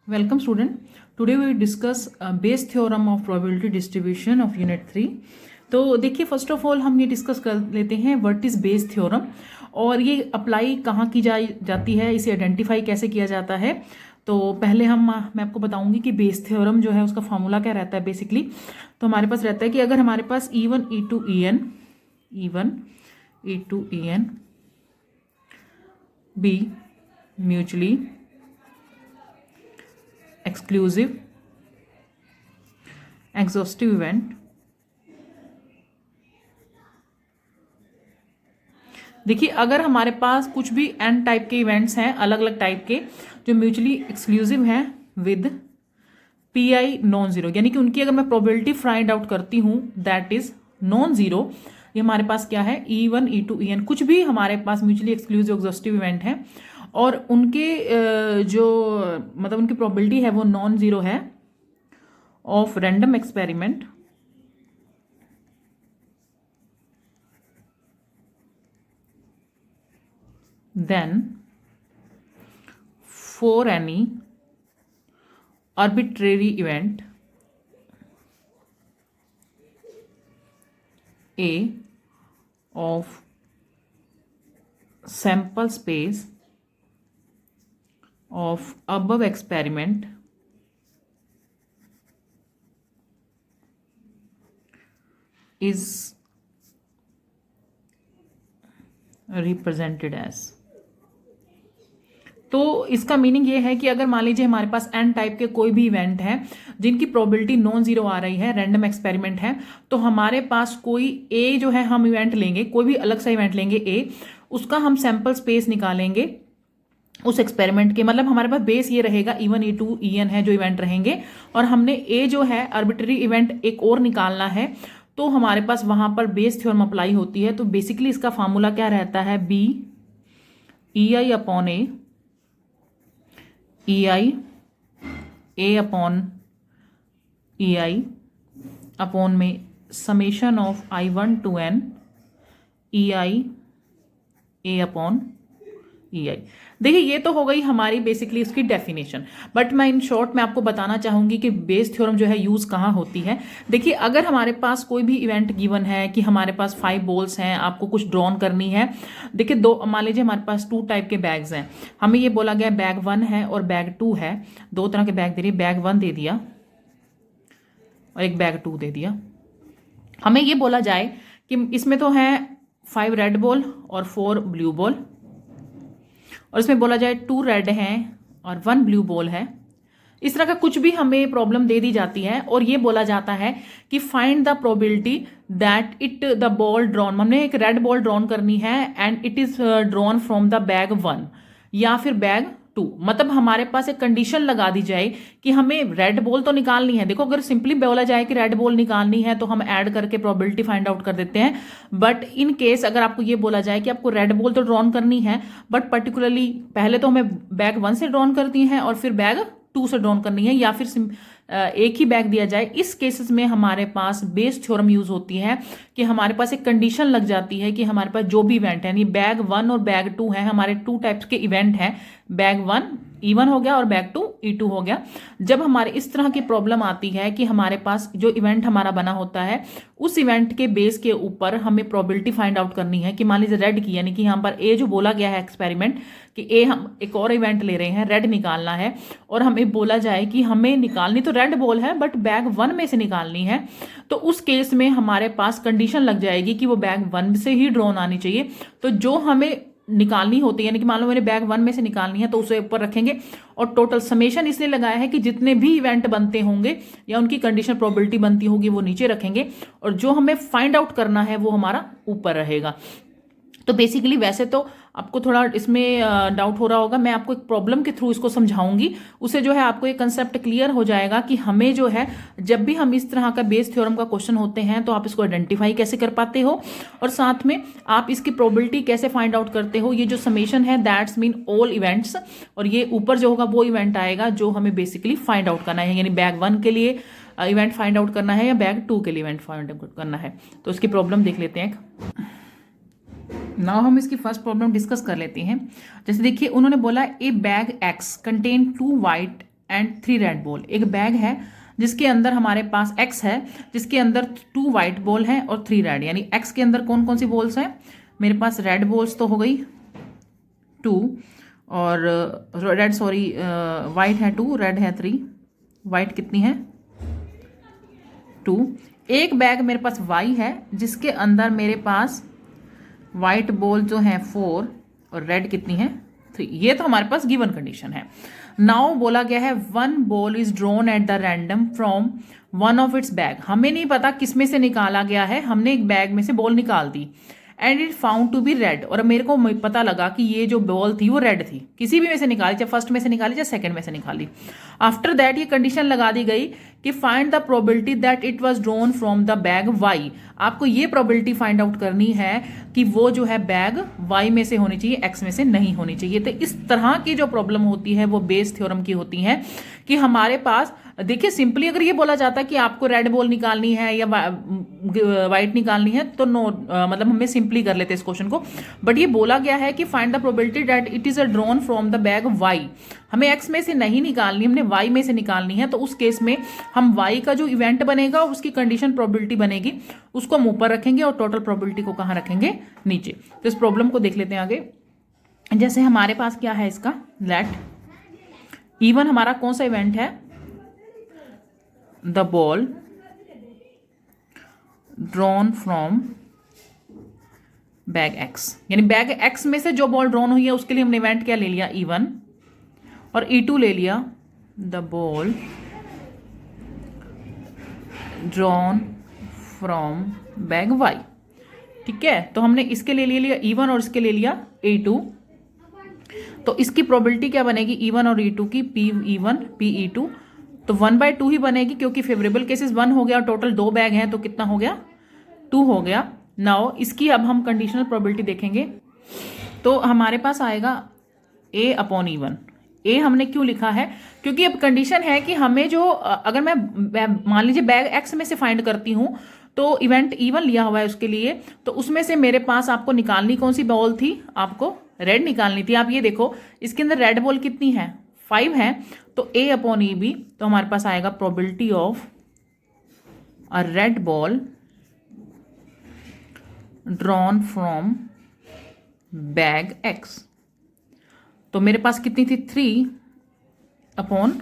Welcome student. Today we will discuss Bayes theorem of probability distribution of unit 3. तो देखिए first of all हम ये discuss कर लेते हैं व्हाट इज बेस थ्योरम और ये अप्लाई कहाँ की जाती है, इसे आइडेंटिफाई कैसे किया जाता है। तो पहले मैं आपको बताऊंगी कि बेस थ्योरम जो है उसका फॉर्मूला क्या रहता है बेसिकली। तो हमारे पास रहता है कि अगर हमारे पास E1 E2 EN B mutually exclusive exhaustive event, देखिए अगर हमारे पास कुछ भी एन टाइप के इवेंट्स हैं अलग अलग टाइप के जो म्यूचुअली एक्सक्लूसिव हैं with P I non zero, यानी कि उनकी अगर मैं प्रोबेबिलिटी फाइंड आउट करती हूँ दैट इज नॉन जीरो। ये हमारे पास क्या है E1 E2 EN कुछ भी हमारे पास म्यूचुअली एक्सक्लूसिव एग्जॉस्टिव इवेंट है और उनके जो मतलब उनकी प्रोबेबिलिटी है वो नॉन जीरो है of random experiment then for any arbitrary event A of sample space of above experiment is represented as। तो इसका मीनिंग ये है कि अगर मान लीजिए हमारे पास एन टाइप के कोई भी इवेंट है जिनकी प्रोबेबिलिटी नॉन जीरो आ रही है, रैंडम एक्सपेरिमेंट है, तो हमारे पास कोई ए जो है हम इवेंट लेंगे, कोई भी अलग सा इवेंट लेंगे ए, उसका हम सैंपल स्पेस निकालेंगे उस एक्सपेरिमेंट के, मतलब हमारे पास बेस ये रहेगा E1 E2 EN है जो इवेंट रहेंगे और हमने ए जो है आर्बिट्ररी इवेंट एक और निकालना है, तो हमारे पास वहां पर बेस थ्योरम अप्लाई होती है। तो बेसिकली इसका फार्मूला क्या रहता है बी EI अपॉन ए अपॉन EI अपॉन में summation of I1 to N EI A upon EI। देखिए ये तो हो गई हमारी बेसिकली उसकी डेफिनेशन, बट मैं इन शॉर्ट में आपको बताना चाहूंगी कि बेस थ्योरम जो है यूज कहाँ होती है। देखिए अगर हमारे पास कोई भी इवेंट गिवन है कि हमारे पास 5 बॉल्स हैं, आपको कुछ ड्रॉन करनी है। देखिए दो मान लीजिए हमारे पास 2 टाइप के बैग्स हैं, हमें ये बोला गया बैग 1 है और बैग 2 है, 2 तरह के बैग दे रही, बैग 1 दे दिया और एक बैग 2 दे दिया। हमें ये बोला जाए कि इसमें तो है 5 रेड बॉल और 4 ब्लू बॉल, और इसमें बोला जाए 2 रेड हैं और 1 ब्लू बॉल है। इस तरह का कुछ भी हमें प्रॉब्लम दे दी जाती है और ये बोला जाता है कि find the probability that it the ball drawn, हमने एक रेड बॉल ड्रॉन करनी है and it is drawn from the bag 1 या फिर बैग 2, मतलब हमारे पास एक कंडीशन लगा दी जाए कि हमें रेड बॉल तो निकालनी है। देखो अगर सिंपली बोला जाए कि रेड बॉल निकालनी है तो हम ऐड करके प्रोबेबिलिटी फाइंड आउट कर देते हैं, बट इन केस अगर आपको ये बोला जाए कि आपको रेड बॉल तो ड्रॉन करनी है बट पर्टिकुलरली पहले तो हमें बैग 1 से ड्रॉन करती है और फिर बैग 2 से ड्रॉन करनी है या फिर एक ही बैग दिया जाए, इस केसेस में हमारे पास बेस थ्योरम यूज होती है कि हमारे पास एक कंडीशन लग जाती है कि हमारे पास जो भी इवेंट है, यानी बैग 1 और बैग 2 है, हमारे 2 टाइप्स के इवेंट हैं, बैग 1 E1 हो गया और बैग 2 E2 हो गया। जब हमारे इस तरह की प्रॉब्लम आती है कि हमारे पास जो इवेंट हमारा बना होता है उस इवेंट के बेस के ऊपर हमें प्रोबेबिलिटी फाइंड आउट करनी है कि मान लीजिए रेड की, यानी कि यहाँ पर ए जो बोला गया है एक्सपेरिमेंट कि ए हम एक और इवेंट ले रहे हैं, रेड निकालना है और हमें बोला जाए कि हमें निकालनी तो रेड बॉल है बट बैग 1 में से निकालनी है, तो उस केस में हमारे पास कंडीशन लग जाएगी कि वो बैग 1 से ही ड्रॉन आनी चाहिए। तो जो हमें निकालनी होती है, यानी कि मान लो मैंने बैग 1 में से निकालनी है तो उसे ऊपर रखेंगे और टोटल समेशन इसलिए लगाया है कि जितने भी इवेंट बनते होंगे या उनकी कंडीशन प्रोबेबिलिटी बनती होगी वो नीचे रखेंगे और जो हमें फाइंड आउट करना है वो हमारा ऊपर रहेगा। तो बेसिकली वैसे तो आपको थोड़ा इसमें डाउट हो रहा होगा, मैं आपको एक प्रॉब्लम के थ्रू इसको समझाऊंगी, उससे जो है आपको एक कंसेप्ट क्लियर हो जाएगा कि हमें जो है जब भी हम इस तरह का बेस थ्योरम का क्वेश्चन होते हैं तो आप इसको आइडेंटिफाई कैसे कर पाते हो और साथ में आप इसकी प्रोबेबिलिटी कैसे फाइंड आउट करते हो। ये जो समेशन है दैट्स मीन ऑल इवेंट्स, और ये ऊपर जो होगा वो इवेंट आएगा जो हमें बेसिकली फाइंड आउट करना है, यानी बैग 1 के लिए इवेंट फाइंड आउट करना है या बैग 2 के लिए इवेंट फाइंड आउट करना है। तो इसकी प्रॉब्लम देख लेते हैं। नाउ हम इसकी फर्स्ट प्रॉब्लम डिस्कस कर लेते हैं। जैसे देखिए उन्होंने बोला ए bag x contain 2 white and 3 red ball. एक बैग है जिसके अंदर हमारे पास x है, जिसके अंदर 2 वाइट बॉल हैं और 3 रेड, यानी x के अंदर कौन कौन सी बॉल्स हैं? मेरे पास रेड बॉल्स तो हो गई 2 और रेड सॉरी वाइट है 2, रेड है 3, वाइट कितनी है 2। एक बैग मेरे पास y है जिसके अंदर मेरे पास वाइट बॉल जो है 4 और रेड कितनी है 3। ये तो हमारे पास गिवन कंडीशन है। नाउ बोला गया है 1 ball is drawn at the random from one of its bag. हमें नहीं पता किस में से निकाला गया है, हमने एक बैग में से बॉल निकाल दी and it found to be red. और मेरे को पता लगा कि ये जो बॉल थी वो रेड थी, किसी भी में से निकाली, चाहे फर्स्ट में से निकाली चाहे सेकंड में से निकाली। आफ्टर दैट ये कंडीशन लगा दी गई कि find the probability that it was drawn from the bag Y. आपको ये प्रोबेबिलिटी फाइंड आउट करनी है कि वो जो है बैग वाई में से होनी चाहिए, एक्स में से नहीं होनी चाहिए। तो इस तरह की जो प्रॉब्लम होती है वो बेस थ्योरम की होती है कि हमारे पास देखिए सिंपली अगर ये बोला जाता कि आपको रेड बॉल निकालनी है या वाइट निकालनी है तो नो, मतलब हमें सिंपली कर लेते इस क्वेश्चन को। बट ये बोला गया है कि find the probability that it is a drawn from the bag Y. हमें एक्स में से नहीं निकालनी, हमने वाई में से निकालनी है। तो उस केस में हम वाई का जो इवेंट बनेगा उसकी कंडीशन प्रोबेबिलिटी बनेगी, उसको हम ऊपर रखेंगे और टोटल प्रोबेबिलिटी को कहाँ रखेंगे? नीचे। तो इस प्रॉब्लम को देख लेते हैं आगे। जैसे हमारे पास क्या है इसका, लेट इवन हमारा कौन सा इवेंट है? The ball drawn from bag x, यानी बैग एक्स में से जो बॉल ड्रॉन हुई है उसके लिए हमने इवेंट क्या ले लिया? E1 और E2 ले लिया the ball drawn from bag Y. ठीक है, तो हमने इसके लिए ले लिया E1 और इसके ले लिया E2। तो इसकी प्रोबेबिलिटी क्या बनेगी E1 और E2 की? P1 PE2। तो 1/2 ही बनेगी क्योंकि फेवरेबल केसेस 1 हो गया और टोटल 2 बैग हैं तो कितना हो गया? 2 हो गया। नाउ इसकी अब हम कंडीशनल प्रोबेबिलिटी देखेंगे तो हमारे पास आएगा A/E1। ए हमने क्यों लिखा है? क्योंकि अब कंडीशन है कि हमें जो अगर मैं मान लीजिए बैग एक्स में से फाइंड करती हूं तो इवेंट E1 लिया हुआ है उसके लिए, तो उसमें से मेरे पास आपको निकालनी कौन सी बॉल थी? आपको रेड निकालनी थी। आप ये देखो इसके अंदर रेड बॉल कितनी है? 5 है। तो A/EB, तो हमारे पास आएगा probability of a red ball drawn from bag x. तो मेरे पास कितनी थी? 3/5।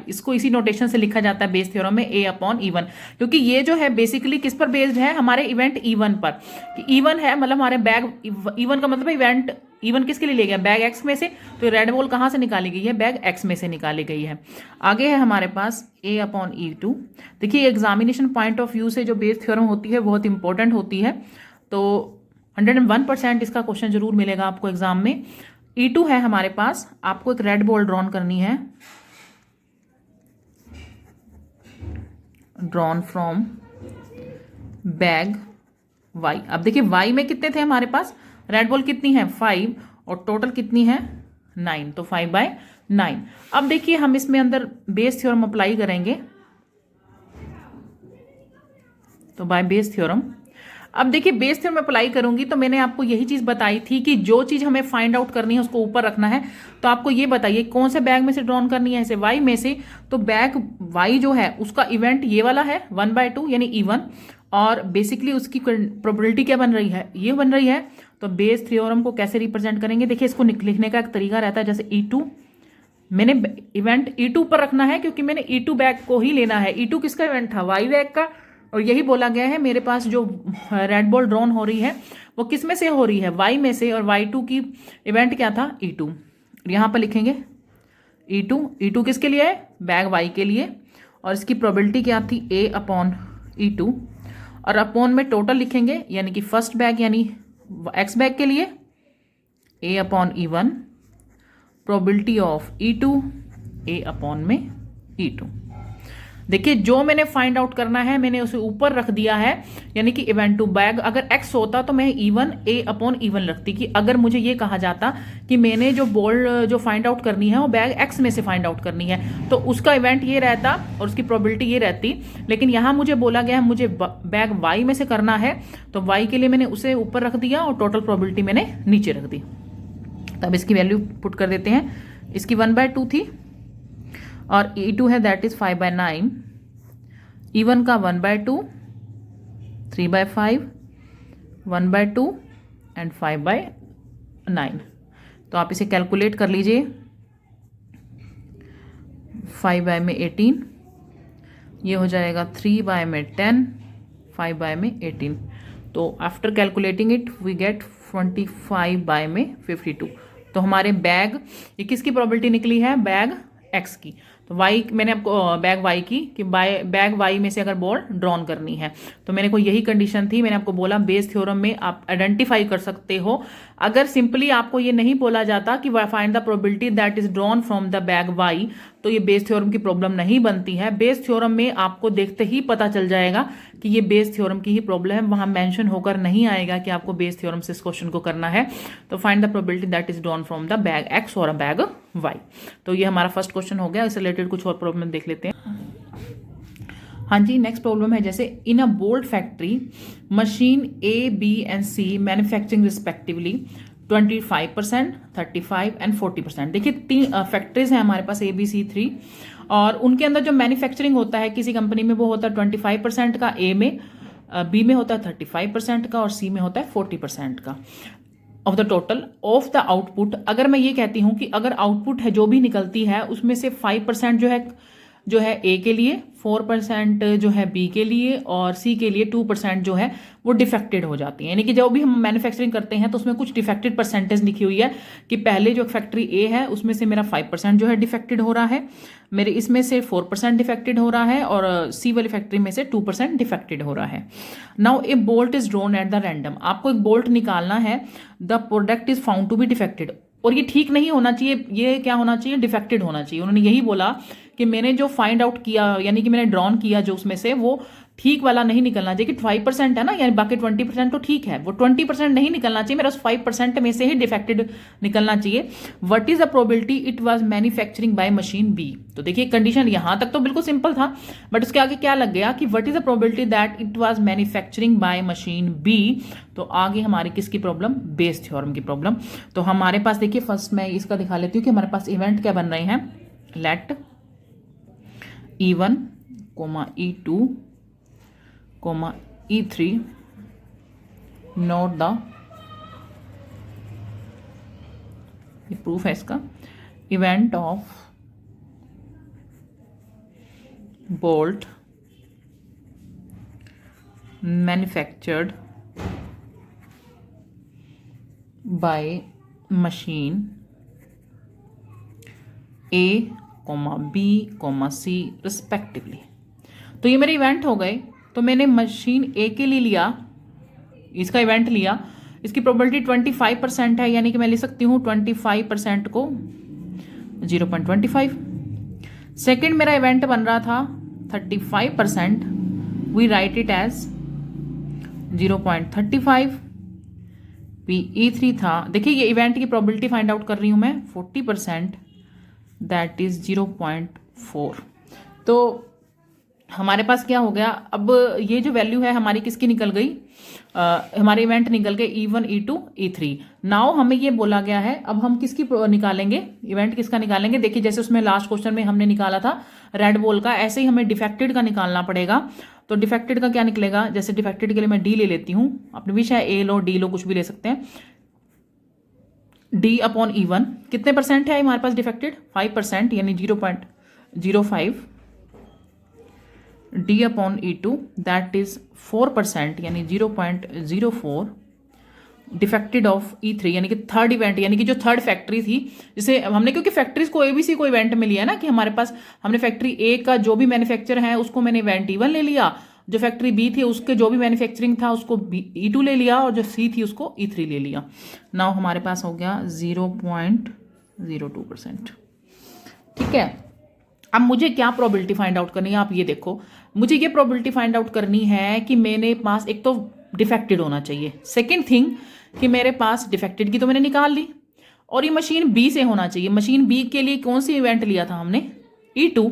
इसको इसी नोटेशन से लिखा जाता है बेस थ्योरम में A/E1, क्योंकि ये जो है बेसिकली किस पर बेस्ड है? हमारे इवेंट E1 पर। कि E1 है मतलब हमारे बैग E1 का मतलब इवेंट E1 किसके लिए ले गया? बैग एक्स में से। तो रेड बॉल कहाँ से निकाली गई है? बैग एक्स में से निकाली गई है। आगे है हमारे पास A/E2। देखिए एग्जामिनेशन पॉइंट ऑफ व्यू से जो बेस थ्योरम होती है बहुत इंपॉर्टेंट होती है, तो 101% इसका क्वेश्चन जरूर मिलेगा आपको एग्जाम में। E2 है हमारे पास, आपको एक रेड बॉल ड्रॉन करनी है, ड्रॉन फ्रॉम बैग वाई। अब देखिए वाई में कितने थे हमारे पास? रेड बॉल कितनी है? 5 और टोटल कितनी है? 9। तो 5/9। अब देखिए हम इसमें अंदर बेस थ्योरम अप्लाई करेंगे, तो बाय बेस थ्योरम। अब देखिए बेस थ्योरम अप्लाई करूंगी तो मैंने आपको यही चीज बताई थी कि जो चीज हमें फाइंड आउट करनी है उसको ऊपर रखना है। तो आपको ये बताइए कौन से बैग में से ड्रॉन करनी है? ऐसे वाई में से। तो बैग वाई जो है उसका इवेंट ये वाला है 1/2 यानी E1, और बेसिकली उसकी प्रोबेबिलिटी क्या बन रही है? ये बन रही है। तो बेस थ्योरम को कैसे रिप्रेजेंट करेंगे? देखिए इसको लिखने का एक तरीका रहता है, जैसे E2 मैंने इवेंट E2 पर रखना है क्योंकि मैंने E2 बैग को ही लेना है। E2 किसका इवेंट था? वाई बैग का। और यही बोला गया है मेरे पास जो रेड बॉल ड्रॉन हो रही है वो किस में से हो रही है? वाई में से। और Y2 की इवेंट क्या था? E2। यहाँ पर लिखेंगे E2 किसके लिए है? बैग वाई के लिए। और इसकी प्रोबेबिलिटी क्या थी? A/E2। और अपॉन में टोटल लिखेंगे, यानी कि फर्स्ट बैग यानी एक्स बैग के लिए A/E1, probability of E2 A/E2। देखिए जो मैंने फाइंड आउट करना है मैंने उसे ऊपर रख दिया है, यानी कि इवेंट टू बैग। अगर एक्स होता तो मैं E1 A/E1 रखती, कि अगर मुझे ये कहा जाता कि मैंने जो बॉल जो फाइंड आउट करनी है वो बैग एक्स में से फाइंड आउट करनी है तो उसका इवेंट ये रहता और उसकी प्रोबेबिलिटी ये रहती। लेकिन यहाँ मुझे बोला गया है मुझे बैग वाई में से करना है, तो वाई के लिए मैंने उसे ऊपर रख दिया और टोटल प्रोबेबिलिटी मैंने नीचे रख दी। तो अब इसकी वैल्यू पुट कर देते हैं। इसकी 1/2 थी और E2 है दैट इज 5/9, E1 का 1/2, 3/5, 1/2 एंड 5/9। तो आप इसे कैलकुलेट कर लीजिए। 5/10 में 18, ये हो जाएगा 3/10 में 10, 5/10 में 18। तो after calculating it we get 25/10 में 52। तो हमारे बैग, ये किसकी प्रोबेबिलिटी निकली है? बैग एक्स की। तो वाई मैंने आपको बैग वाई की कि बैग वाई में से अगर बॉल ड्रॉन करनी है, तो मैंने को यही कंडीशन थी। मैंने आपको बोला बेस थ्योरम में आप आइडेंटिफाई कर सकते हो। अगर सिंपली आपको ये नहीं बोला जाता कि find the probability that is drawn from the bag Y, तो ये बेस थ्योरम की प्रॉब्लम नहीं बनती है। बेस थ्योरम में आपको देखते ही पता चल जाएगा कि ये बेस थ्योरम की ही प्रॉब्लम है, वहां मेंशन होकर नहीं आएगा कि आपको बेस थ्योरम से इस क्वेश्चन को करना है। तो find the probability that is drawn from the bag x और अ बैग वाई। तो ये हमारा फर्स्ट क्वेश्चन हो गया। इससे रिलेटेड कुछ और प्रॉब्लम देख लेते हैं। हाँ जी, नेक्स्ट प्रॉब्लम है जैसे in a bolt factory machine A, B and C manufacturing respectively 25%, 35 and 40%। देखिए 3 फैक्ट्रीज हैं हमारे पास, ABC3, और उनके अंदर जो मैन्युफैक्चरिंग होता है किसी कंपनी में वो होता है 25% का ए में, बी में होता है 35% का और सी में होता है 40% का of the total of the output. अगर मैं ये कहती हूं कि अगर आउटपुट है जो भी निकलती है उसमें से 5% जो है ए के लिए, 4% जो है बी के लिए और सी के लिए 2% जो है वो डिफेक्टेड हो जाती है। यानी कि जब भी हम मैन्युफैक्चरिंग करते हैं तो उसमें कुछ डिफेक्टेड परसेंटेज लिखी हुई है कि पहले जो फैक्ट्री ए है उसमें से मेरा 5% जो है डिफेक्टेड हो रहा है, मेरे इसमें से 4% डिफेक्टेड हो रहा है और सी वाली फैक्ट्री में से 2% डिफेक्टेड हो रहा है। Now a bolt is drawn at the random. आपको एक बोल्ट निकालना है, the product is found to be defected. और ये ठीक नहीं होना चाहिए, ये क्या होना चाहिए? डिफेक्टेड होना चाहिए। उन्होंने यही बोला कि मैंने जो फाइंड आउट किया यानी कि मैंने ड्रॉन किया जो उसमें से वो ठीक वाला नहीं निकलना चाहिए कि 5% है ना, यानी बाकी 20% तो ठीक है, वो 20% नहीं निकलना चाहिए, मेरा उस 5% में से ही डिफेक्टेड निकलना चाहिए। What is the probability it was manufacturing by machine B. तो देखिए कंडीशन यहां तक तो बिल्कुल सिंपल था, बट उसके आगे क्या लग गया कि what is the probability that it was manufacturing by machine B. तो आगे हमारी किसकी प्रॉब्लम? बेस थ्योरम की प्रॉब्लम। तो हमारे पास देखिए फर्स्ट मैं इसका दिखा लेती हूँ कि हमारे पास इवेंट क्या बन रहे हैं। Let E1, E2, E3 note the, ये प्रूफ है इसका, event of bolt manufactured by machine A, B, C respectively. तो ये मेरे इवेंट हो गए। तो मैंने मशीन ए के लिए लिया, इसका इवेंट लिया, इसकी प्रोबेबिलिटी 25% है, यानी कि मैं लिख सकती हूँ 25% को 0.25। सेकेंड मेरा इवेंट बन रहा था 35%, we write it as 0.35। E3 था, देखिए ये इवेंट की प्रोबेबिलिटी फाइंड आउट कर रही हूँ मैं 40%, दैट इज 0.4। तो हमारे पास क्या हो गया, अब ये जो वैल्यू है हमारी किसकी निकल गई? हमारे इवेंट निकल गए E1, E2, E3। नाउ हमें ये बोला गया है अब हम किसकी निकालेंगे, इवेंट किसका निकालेंगे? देखिए जैसे उसमें लास्ट क्वेश्चन में हमने निकाला था रेड बॉल का, ऐसे ही हमें डिफेक्टेड का निकालना पड़ेगा। तो डिफेक्टेड का क्या निकलेगा? जैसे डिफेक्टेड के लिए मैं डी ले लेती हूँ, अपने विषय है ए लो डी लो कुछ भी ले सकते हैं। D/E1 कितने परसेंट है हमारे पास डिफेक्टेड? 5%, यानी 0.05। D/E2 दैट इज 4%, यानी 0.04 डिफेक्टेड ऑफ E3, यानी कि थर्ड इवेंट, यानी कि जो थर्ड फैक्ट्री थी जिसे हमने, क्योंकि फैक्ट्रीज को ABC को इवेंट में लिया ना कि हमारे पास हमने फैक्ट्री ए का जो भी मैन्युफैक्चर है उसको मैंने इवेंट E1 ले लिया, जो फैक्ट्री बी थी उसके जो भी मैन्युफैक्चरिंग था उसको E2 ले लिया और जो सी थी उसको E3 ले लिया। नाउ हमारे पास हो गया 0.02%। ठीक है, अब मुझे क्या प्रोबेबिलिटी फाइंड आउट करनी है? आप ये देखो, मुझे ये प्रोबेबिलिटी फाइंड आउट करनी है कि मेरे पास एक तो डिफेक्टेड होना चाहिए, सेकेंड थिंग कि मेरे पास डिफेक्टेड की तो मैंने निकाल ली, और ये मशीन बी से होना चाहिए। मशीन बी के लिए कौन सी इवेंट लिया था हमने? E2,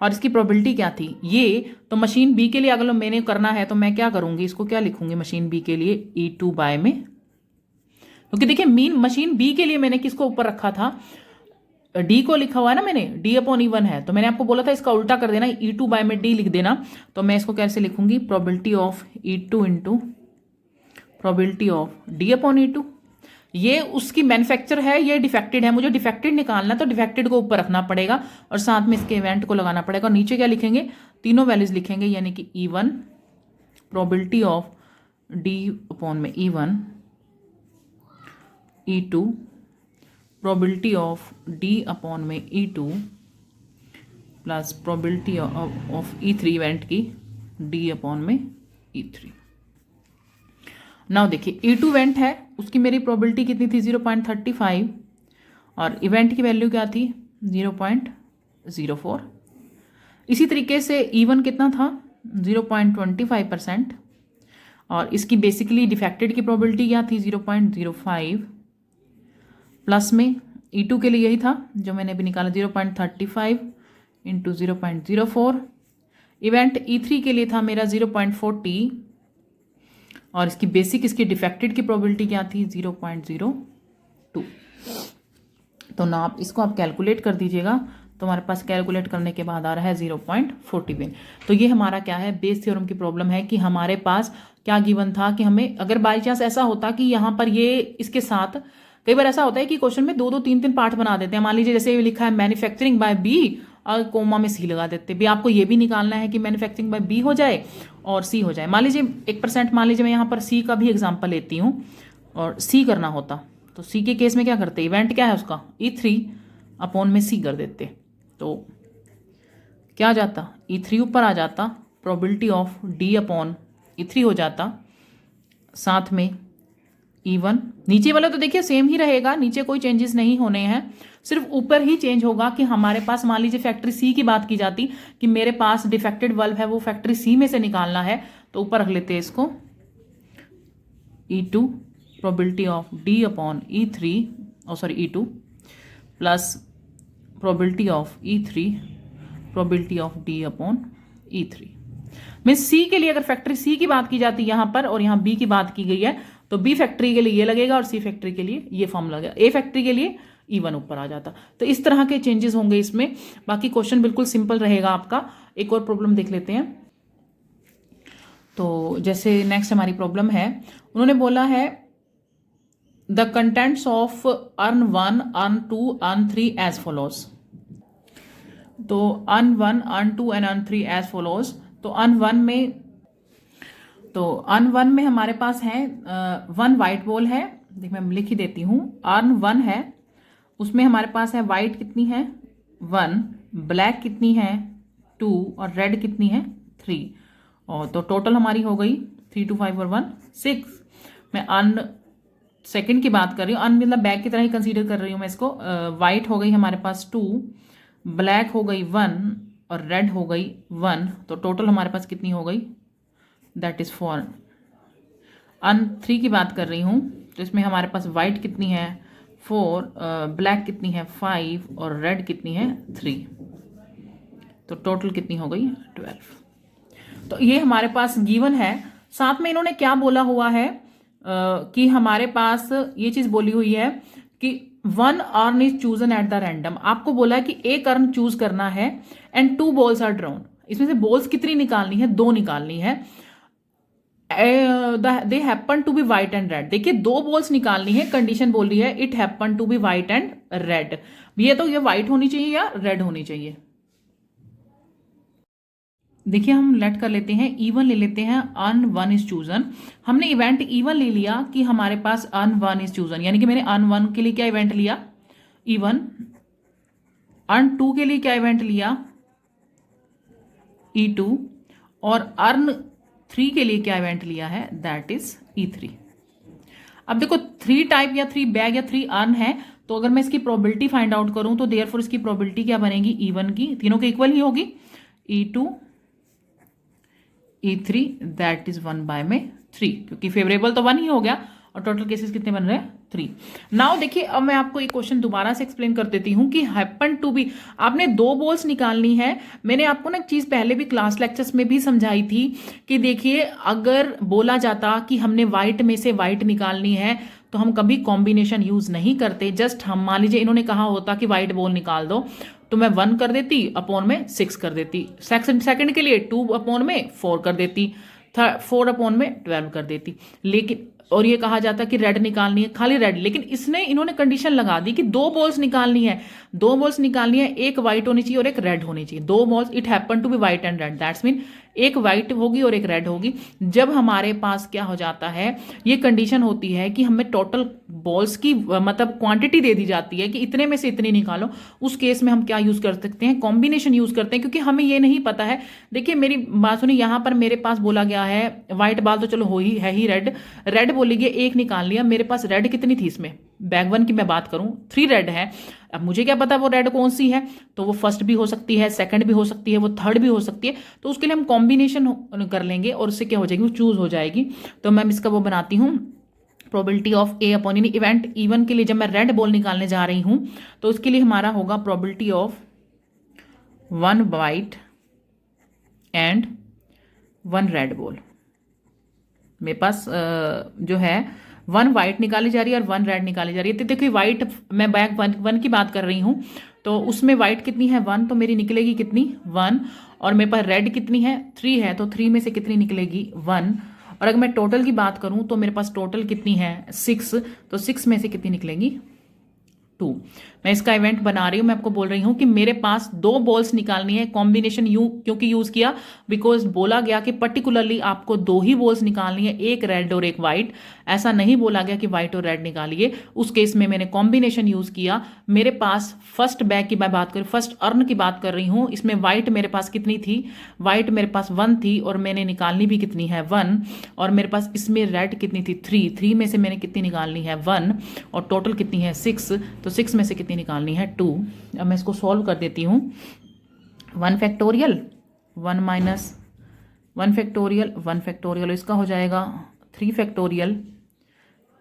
और इसकी प्रोबेबिलिटी क्या थी? ये। तो मशीन बी के लिए अगर मैंने करना है तो मैं क्या करूंगी, इसको क्या लिखूंगी मशीन बी के लिए? E2 बाय में, क्योंकि देखिए मीन मशीन बी के लिए मैंने किसको ऊपर रखा था? डी को लिखा हुआ है ना मैंने, डी अपॉन E1 है, तो मैंने आपको बोला था इसका उल्टा कर देना, E2 बाय में डी लिख देना। तो मैं इसको कैसे लिखूंगी, probability of E2 into probability of D upon E2। ये उसकी मैन्युफैक्चर है, ये डिफेक्टेड है, मुझे डिफेक्टेड निकालना, तो डिफेक्टेड को ऊपर रखना पड़ेगा और साथ में इसके इवेंट को लगाना पड़ेगा। और नीचे क्या लिखेंगे, तीनों वैल्यूज लिखेंगे, यानी कि E1 probability of D upon में E1, E2 probability of D upon में E2 plus probability of E3 event की डी अपॉन में E3। नाउ देखिए E2 इवेंट है, उसकी मेरी प्रोबेबिलिटी कितनी थी 0.35 और इवेंट की वैल्यू क्या थी 0.04। इसी तरीके से E1 कितना था 0.25% और इसकी बेसिकली डिफेक्टेड की प्रोबेबिलिटी क्या थी 0.05 प्लस में E2 के लिए यही था जो मैंने अभी निकाला 0.35 इंटू 0.04। इवेंट E3 के लिए था मेरा 0.40 और इसकी बेसिक इसकी डिफेक्टेड की प्रोबेबिलिटी क्या थी 0.02। तो ना आप इसको आप कैलकुलेट कर दीजिएगा, तो हमारे पास कैलकुलेट करने के बाद आ रहा है 0.41। तो ये हमारा क्या है, बेस थ्योरम की प्रॉब्लम है कि हमारे पास क्या गिवन था कि हमें अगर बाई चांस ऐसा होता कि यहाँ पर ये इसके साथ, कई बार ऐसा होता है कि क्वेश्चन में 2-2 3-3 पार्ट बना देते हैं। मान लीजिए जैसे ये लिखा है मैन्युफैक्चरिंग बाय बी और कोमा में सी लगा देते भी, आपको ये भी निकालना है कि मैन्युफैक्चरिंग बाय बी हो जाए और सी हो जाए। मान लीजिए 1%, मान लीजिए मैं यहाँ पर सी का भी एग्जाम्पल लेती हूँ और सी करना होता, तो सी के केस में क्या करते, इवेंट क्या है उसका E3 अपॉन में सी कर देते, तो क्या आ जाता E3 ऊपर आ जाता, probability of D upon E3 हो जाता, साथ में E1 नीचे वाला तो देखिए सेम ही रहेगा, नीचे कोई चेंजेस नहीं होने हैं, सिर्फ ऊपर ही चेंज होगा कि हमारे पास मान लीजिए फैक्ट्री सी की बात की जाती कि मेरे पास डिफेक्टेड बल्ब है वो फैक्ट्री सी में से निकालना है, तो ऊपर रख लेते हैं इसको E2 probability of D upon E3 E2 plus probability of E3 probability of D upon E3। Mean C के लिए अगर फैक्ट्री सी की बात की जाती यहां पर और यहां बी की बात की गई है, तो बी फैक्ट्री के लिए ये लगेगा और सी फैक्ट्री के लिए ये फॉर्म लगेगा, ए फैक्ट्री के लिए E1 ऊपर आ जाता। तो इस तरह के चेंजेस होंगे इसमें, बाकी क्वेश्चन बिल्कुल सिंपल रहेगा आपका। एक और प्रॉब्लम देख लेते हैं। तो जैसे नेक्स्ट हमारी प्रॉब्लम है, उन्होंने बोला है the contents of urn 1, urn 2, urn 3 as follows. तो urn 1, urn 2 and urn 3 as follows. तो अर्न 1 में हमारे पास है 1 वाइट बॉल है, देख मैं लिख ही देती हूँ। अर्न 1 है, उसमें हमारे पास है वाइट कितनी है 1, ब्लैक कितनी है 2 और रेड कितनी है 3। और तो टोटल हमारी हो गई 3 2 5 और 1 6। मैं अर्न सेकंड की बात कर रही हूँ, अर्न मतलब बैग की तरह ही कंसीडर कर रही हूँ मैं इसको। वाइट हो गई हमारे पास 2, ब्लैक हो गई 1 और रेड हो गई 1, तो टोटल हमारे पास कितनी हो गई, दैट इज 4। अर्न 3 की बात कर रही हूँ, तो इसमें हमारे पास वाइट कितनी है 4, ब्लैक कितनी है 5 और रेड कितनी है 3, तो टोटल कितनी हो गई 12। तो ये हमारे पास गिवन है। साथ में इन्होंने क्या बोला हुआ है कि हमारे पास ये चीज बोली हुई है कि 1 earn is chosen at the random. आपको बोला है कि एक अर्न चूज करना है एंड 2 बॉल्स आर ड्रॉन। इसमें से बॉल्स कितनी निकालनी है, 2 निकालनी है। They happen to be white and red. देखिए 2 बॉल्स निकालनी है, कंडीशन बोल रही है it happen to be white and red. ये तो ये व्हाइट होनी चाहिए या रेड होनी चाहिए। देखिए हम लेट कर लेते हैं, E1 ले लेते हैं, अर्न 1 इज चूजन। हमने इवेंट E1 ले लिया कि हमारे पास अर्न 1 इज चूजन, यानी कि मैंने अर्न 1 के लिए क्या इवेंट लिया E1, अर्न 2 के लिए क्या इवेंट लिया E2 और अर्न 3 के लिए क्या इवेंट लिया है, दैट इज E3। अब देखो 3 टाइप या 3 बैग या 3 अर्न है, तो अगर मैं इसकी प्रोबेबिलिटी फाइंड आउट करूं तो देयरफॉर इसकी प्रोबेबिलिटी क्या बनेगी E1 की, तीनों के इक्वल ही होगी, E2 E3 that is 1 bye में 3, क्योंकि फेवरेबल तो 1 ही हो गया और टोटल केसेस कितने बन रहे हैं 3। नाउ देखिए अब मैं आपको एक क्वेश्चन दोबारा से एक्सप्लेन कर देती हूं कि हैपन टू बी, आपने 2 बॉल्स निकालनी है। मैंने आपको ना एक चीज पहले भी क्लास लेक्चर्स में भी समझाई थी कि देखिए अगर बोला जाता कि हमने व्हाइट में से व्हाइट निकालनी है तो हम कभी कॉम्बिनेशन यूज़ नहीं करते। जस्ट हम मान लीजिए इन्होंने कहा होता कि वाइट बॉल निकाल दो, तो मैं 1 कर देती, अपॉन में 6 कर देती, सेकंड के लिए 2 अपॉन में 4 कर देती, 4 अपॉन में 12 कर देती। लेकिन और ये कहा जाता कि रेड निकालनी है, खाली रेड, लेकिन इन्होंने कंडीशन लगा दी कि 2 बॉल्स निकालनी है, 2 बॉल्स निकालनी है, एक व्हाइट होनी चाहिए और एक रेड होनी चाहिए। 2 balls, it happen to be white and red, that's mean एक व्हाइट होगी और एक रेड होगी। जब हमारे पास क्या हो जाता है, ये कंडीशन होती है कि हमें टोटल बॉल्स की मतलब क्वांटिटी दे दी जाती है कि इतने में से इतनी निकालो, उस केस में हम क्या यूज कर सकते हैं, कॉम्बिनेशन यूज करते हैं, क्योंकि हमें ये नहीं पता है। देखिए मेरी बात सुनिए, यहाँ पर मेरे पास बोला गया है व्हाइट बॉल तो चलो हो ही है ही, रेड बोली गई, एक निकाल लिया। मेरे पास रेड कितनी थी इसमें, बैग 1 की मैं बात करूं 3 रेड है। अब मुझे क्या पता वो रेड कौन सी है, तो वो फर्स्ट भी हो सकती है, सेकंड भी हो सकती है, वो थर्ड भी हो सकती है। तो उसके लिए हम कॉम्बिनेशन कर लेंगे और उससे क्या हो जाएगी, वो चूज हो जाएगी। तो मैं इसका वो बनाती हूँ प्रोबेबिलिटी ऑफ ए अपॉन, यानी इवेंट इवन के लिए जब मैं रेड बॉल निकालने जा रही हूं तो उसके लिए हमारा होगा probability of 1 white and 1 red ball. मेरे पास जो है 1 वाइट निकाली जा रही है और 1 रेड निकाली जा रही है। तो देखिए वाइट, मैं बैग 1 की बात कर रही हूं, तो उसमें वाइट कितनी है 1, तो मेरी निकलेगी कितनी 1, और मेरे पास रेड कितनी है 3 है, तो 3 में से कितनी निकलेगी 1। और अगर मैं टोटल की बात करूं तो मेरे पास टोटल कितनी है 6, तो 6 में से कितनी निकलेगी 2। मैं इसका इवेंट बना रही हूं, मैं आपको बोल रही हूं कि मेरे पास 2 बॉल्स निकालनी है। कॉम्बिनेशन क्योंकि यूज किया, बिकॉज बोला गया कि पर्टिकुलरली आपको 2 ही बॉल्स निकालनी है, एक रेड और एक व्हाइट। ऐसा नहीं बोला गया कि व्हाइट और रेड निकालिए, उस केस में मैंने कॉम्बिनेशन यूज किया। मेरे पास फर्स्ट बैग की मैं बात करूं, फर्स्ट अर्न की बात कर रही हूं, इसमें व्हाइट मेरे पास कितनी थी, व्हाइट मेरे पास 1 थी और मैंने निकालनी भी कितनी है 1, और मेरे पास इसमें रेड कितनी थी 3 में से मैंने कितनी निकालनी है 1, और टोटल कितनी है 6, तो 6 में से कितनी निकालनी है 2। अब मैं इसको सॉल्व कर देती हूँ। 1 फैक्टोरियल 1 माइनस 1 फैक्टोरियल 1 फैक्टोरियल, इसका हो जाएगा 3 फैक्टोरियल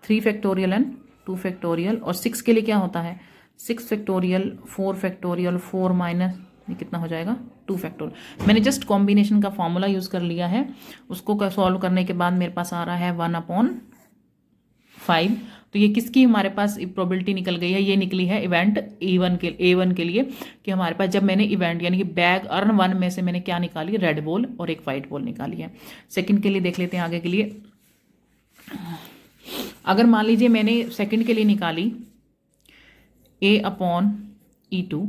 3 फैक्टोरियल एंड 2 फैक्टोरियल। और 6 के लिए क्या होता है 6 फैक्टोरियल 4 फैक्टोरियल 4 माइनस ये कितना हो जाएगा 2 फैक्टोरियल। मैंने जस्ट कॉम्बिनेशन का फॉर्मूला यूज कर लिया है, उसको सॉल्व करने के बाद मेरे पास आ रहा है 1/5। तो ये किसकी हमारे पास प्रोबेबिलिटी निकल गई है, ये निकली है इवेंट A1 के लिए, कि हमारे पास जब मैंने इवेंट यानी कि बैग अर्न 1 में से मैंने क्या निकाली, रेड बॉल और एक वाइट बॉल निकाली है। सेकंड के लिए देख लेते हैं आगे के लिए। अगर मान लीजिए मैंने सेकंड के लिए निकाली A/E2,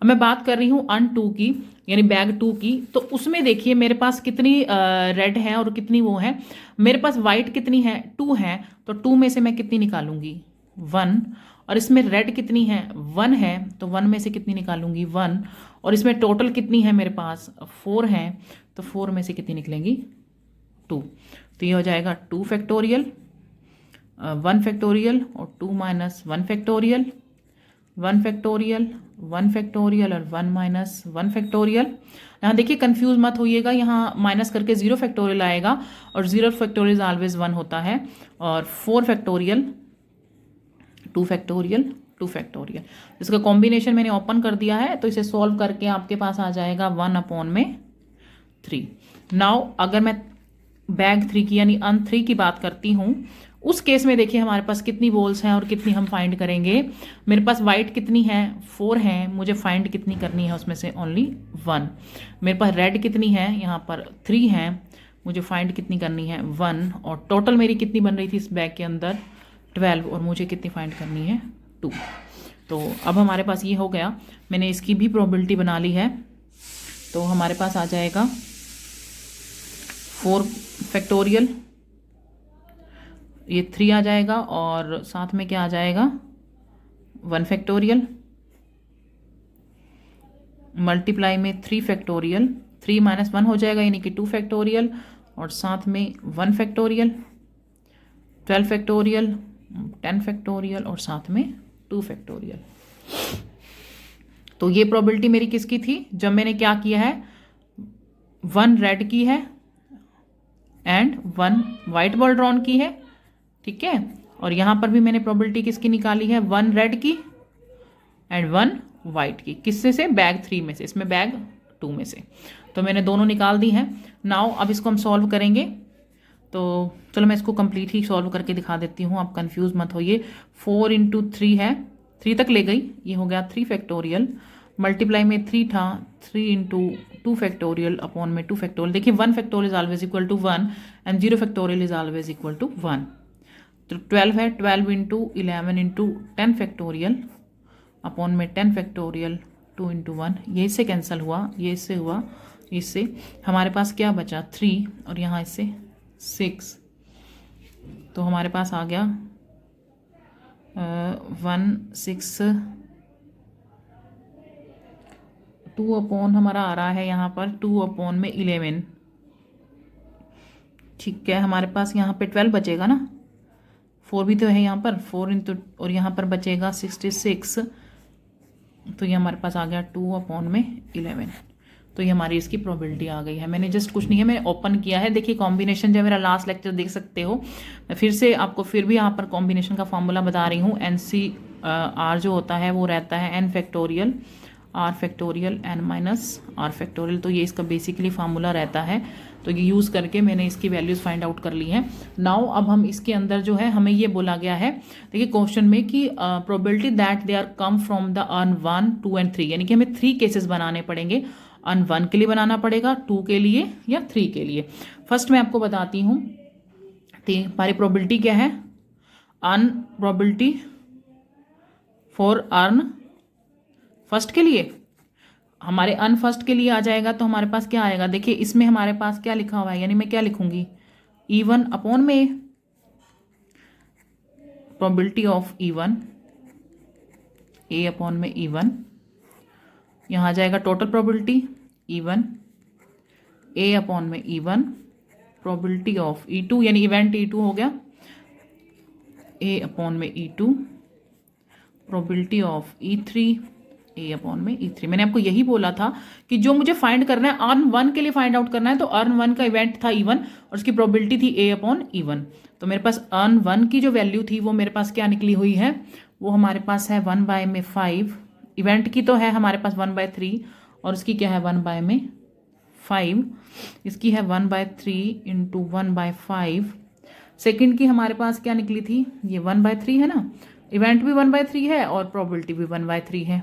अब मैं बात कर रही हूँ अन 2 की, यानी बैग 2 की, तो उसमें देखिए मेरे पास कितनी रेड है और कितनी वो है। मेरे पास वाइट कितनी है 2 है, तो 2 में से मैं कितनी निकालूंगी 1, और इसमें रेड कितनी है 1 है, तो 1 में से कितनी निकालूंगी 1, और इसमें टोटल कितनी है मेरे पास 4 है, तो 4 में से कितनी निकलेंगी 2। तो ये हो जाएगा 2 फैक्टोरियल 1 फैक्टोरियल और 2 माइनस 1 फैक्टोरियल 1 फैक्टोरियल 1 फैक्टोरियल और 1 माइनस 1 फैक्टोरियल। यहाँ देखिए कंफ्यूज मत होइएगा, यहाँ माइनस करके 0 फैक्टोरियल आएगा और 0 फैक्टोरियल ऑलवेज 1 होता है। और 4 फैक्टोरियल 2 फैक्टोरियल 2 फैक्टोरियल, इसका कॉम्बिनेशन मैंने ओपन कर दिया है, तो इसे सॉल्व करके आपके पास आ जाएगा 1/3। नाउ अगर मैं बैग 3 की यानी अन 3 की बात करती हूँ, उस केस में देखिए हमारे पास कितनी बॉल्स हैं और कितनी हम फाइंड करेंगे। मेरे पास वाइट कितनी है 4 है, मुझे फाइंड कितनी करनी है उसमें से ओनली 1। मेरे पास रेड कितनी है यहाँ पर 3 है, मुझे फाइंड कितनी करनी है 1, और टोटल मेरी कितनी बन रही थी इस बैग के अंदर 12, और मुझे कितनी फाइंड करनी है 2। तो अब हमारे पास ये हो गया, मैंने इसकी भी प्रोबेबिलिटी बना ली है। तो हमारे पास आ जाएगा 4 फैक्टोरियल, ये 3 आ जाएगा, और साथ में क्या आ जाएगा 1 फैक्टोरियल मल्टीप्लाई में 3 फैक्टोरियल, 3 माइनस 1 हो जाएगा यानी कि 2 फैक्टोरियल, और साथ में 1 फैक्टोरियल 12 फैक्टोरियल 10 फैक्टोरियल और साथ में 2 फैक्टोरियल। तो ये प्रोबेबिलिटी मेरी किसकी थी, जब मैंने क्या किया है 1 रेड की है एंड 1 वाइट बॉल ड्रॉन की है, ठीक है। और यहां पर भी मैंने प्रोबेबिलिटी किसकी निकाली है 1 रेड की एंड 1 वाइट की, किससे से बैग 3 में से, इसमें बैग 2 में से। तो मैंने दोनों निकाल दी हैं। नाउ अब इसको हम सॉल्व करेंगे। तो चलो मैं इसको कंप्लीट ही सॉल्व करके दिखा देती हूँ, आप कंफ्यूज मत होइए। 4 इंटू 3 है, 3 तक ले गई, ये हो गया 3 फैक्टोरियल, मल्टीप्लाई में 3 था, 3 इंटू 2 फैक्टोरियल अपॉन में 2 फैक्टोरियल। देखिए 1 factorial is always equal to 1 and 0 factorial is always equal to 1। तो 12 है, 12 इंटू 11 इंटू 10 फैक्टोरियल अपॉन में 10 फैक्टोरियल 2 इंटू 1, ये इससे कैंसिल हुआ, ये इससे हुआ, इससे हमारे पास क्या बचा 3 और यहाँ इससे 6, तो हमारे पास आ गया 1 6 2 अपॉन हमारा आ रहा है यहाँ पर 2 अपॉन में 11। ठीक है, हमारे पास यहाँ पे 12 बचेगा ना, 4 भी तो है यहाँ पर, 4 इंटू और यहाँ पर बचेगा 66, तो ये हमारे पास आ गया 2 अपॉन में 11। तो ये हमारी इसकी प्रोबेबिलिटी आ गई है। मैंने जस्ट कुछ नहीं है, मैंने ओपन किया है। देखिए कॉम्बिनेशन जो मेरा लास्ट लेक्चर देख सकते हो, मैं फिर से आपको फिर भी यहाँ पर कॉम्बिनेशन का फॉर्मूला बता रही हूँ। NCR जो होता है वो रहता है n factorial r factorial n minus r factorial, तो ये इसका बेसिकली फार्मूला रहता है। तो ये यूज़ करके मैंने इसकी वैल्यूज़ फाइंड आउट कर ली हैं। नाउ अब हम इसके अंदर जो है हमें ये बोला गया है, देखिए क्वेश्चन में कि probability that they are come from the urn 1 2 and 3, यानी कि हमें 3 केसेस बनाने पड़ेंगे। अर्न 1 के लिए बनाना पड़ेगा, 2 के लिए या 3 के लिए। फर्स्ट मैं आपको बताती हूँ हमारी प्रोबेबिलिटी क्या है। Earn probability for earn first के लिए, हमारे अर्न फर्स्ट के लिए आ जाएगा, तो हमारे पास क्या आएगा, देखिए इसमें हमारे पास क्या लिखा हुआ है, यानी मैं क्या लिखूंगी E1 अपॉन में probability of E1 A upon में E1, यहाँ आ जाएगा total probability E1 A upon में E1 प्रोबेबिलिटी ऑफ E2, यानी इवेंट E2 हो गया A अपॉन में E2 probability of E3 A upon में E3। मैंने आपको यही बोला था कि जो मुझे फाइंड करना है अर्न 1 के लिए फाइंड आउट करना है, तो अर्न 1 का इवेंट था E1 और उसकी प्रोबेबिलिटी थी A अपॉन E1। तो मेरे पास अर्न 1 की जो वैल्यू थी वो मेरे पास क्या निकली हुई है, वो हमारे पास है 1 बाय में 5, इवेंट की तो है हमारे पास 1 बाय 3 और उसकी क्या है 1 बाय में 5, इसकी है 1 बाय 3 इंटू 1 बाय 5। सेकेंड की हमारे पास क्या निकली थी, ये 1 बाय 3 है ना, इवेंट भी 1 बाय 3 है और प्रोबेबिलिटी भी 1 बाय 3 है।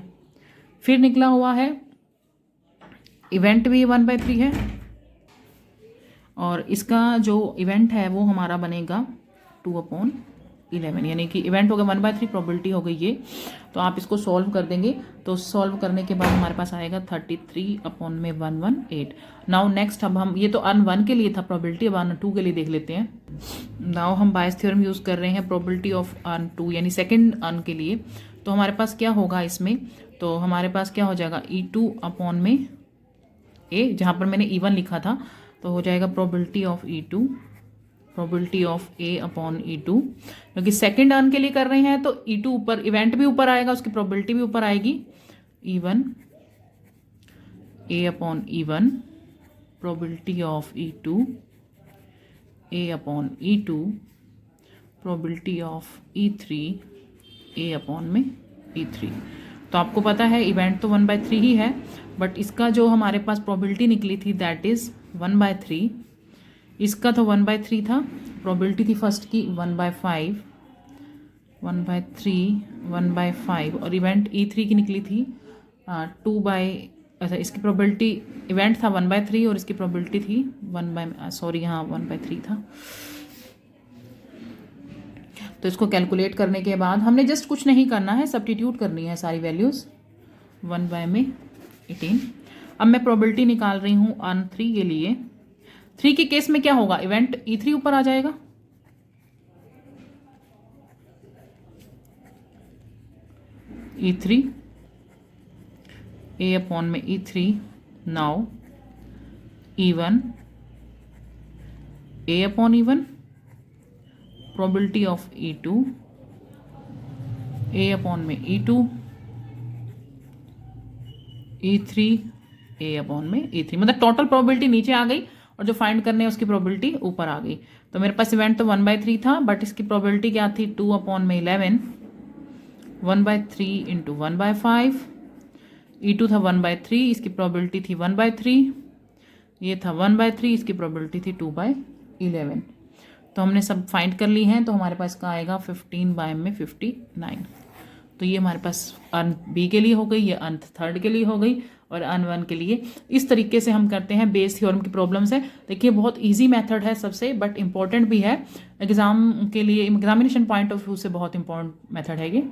फिर निकला हुआ है इवेंट भी 1 बाय 3 है और इसका जो इवेंट है वो हमारा बनेगा 2 अपॉन 11, यानी कि इवेंट हो गया 1 बाय 3, प्रोबेबिलिटी हो गई ये। तो आप इसको सॉल्व कर देंगे, तो सॉल्व करने के बाद हमारे पास आएगा 33 अपॉन में 118। नाउ नेक्स्ट अब हम, ये तो अर्न 1 के लिए था प्रोबेबिलिटी, अब अर्न 2 के लिए देख लेते हैं। नाउ हम बायस थ्योरम यूज़ कर रहे हैं प्रोबेबिलिटी ऑफ अर्न 2, यानी सेकेंड अर्न के लिए। तो हमारे पास क्या होगा इसमें, तो हमारे पास क्या हो जाएगा E2 अपॉन में A, जहाँ पर मैंने E1 लिखा था, तो हो जाएगा probability of E2 probability of A upon E2, क्योंकि सेकेंड अर्न के लिए कर रहे हैं तो E2 ऊपर, इवेंट भी ऊपर आएगा, उसकी प्रोबेबिलिटी भी ऊपर आएगी, E1 A upon E1 probability of E2 A upon E2 probability of E3 A upon में E3। तो आपको पता है इवेंट तो 1 बाय 3 ही है, बट इसका जो हमारे पास प्रोबेबिलिटी निकली थी दैट इज़ 1 बाय 3, इसका तो 1 बाय 3 था, प्रोबेबिलिटी थी फर्स्ट की 1 बाय 5, 1 बाय 3 1 बाय 5 और इवेंट E3 की निकली थी 2 बाय, अच्छा इसकी प्रोबेबिलिटी, इवेंट था 1 बाय 3 और इसकी प्रोबेबिलिटी थी 1 बाय, सॉरी यहाँ 1 बाय 3 था। तो इसको कैलकुलेट करने के बाद हमने जस्ट कुछ नहीं करना है, सब्स्टिट्यूट करनी है सारी वैल्यूज़, 1 बाय में 18। अब मैं प्रोबेबिलिटी निकाल रही हूँ अर्न 3 के लिए। 3 के केस में क्या होगा, इवेंट E3 ऊपर आ जाएगा, E3 A अपॉन में E3। Now E1 A upon E1 probability of E2 A upon में E2 E3 A अपॉन में E3, मतलब टोटल प्रोबेबिलिटी नीचे आ गई और जो फाइंड करने है उसकी प्रोबेबिलिटी ऊपर आ गई। तो मेरे पास इवेंट तो 1 बाय 3 था, बट इसकी प्रोबेबिलिटी क्या थी 2 अपॉन में 11, 1 बाय 3 इंटू 1 बाय 5, E2 था 1 बाय 3, इसकी प्रोबेबिलिटी थी 1 बाय 3, ये था 1 बाय 3, इसकी प्रोबेबिलिटी थी 2 बाय 11। तो हमने सब फाइंड कर ली हैं, तो हमारे पास का आएगा 15 बाय में 59। तो ये हमारे पास अर्न बी के लिए हो गई, ये अर्न थर्ड के लिए हो गई और अर्न वन के लिए। इस तरीके से हम करते हैं बेस थ्योरम की प्रॉब्लम्स है। देखिए बहुत इजी मेथड है सबसे, बट इम्पॉर्टेंट भी है एग्जाम के लिए, एग्जामिनेशन पॉइंट ऑफ व्यू से बहुत इंपॉर्टेंट मेथड है ये।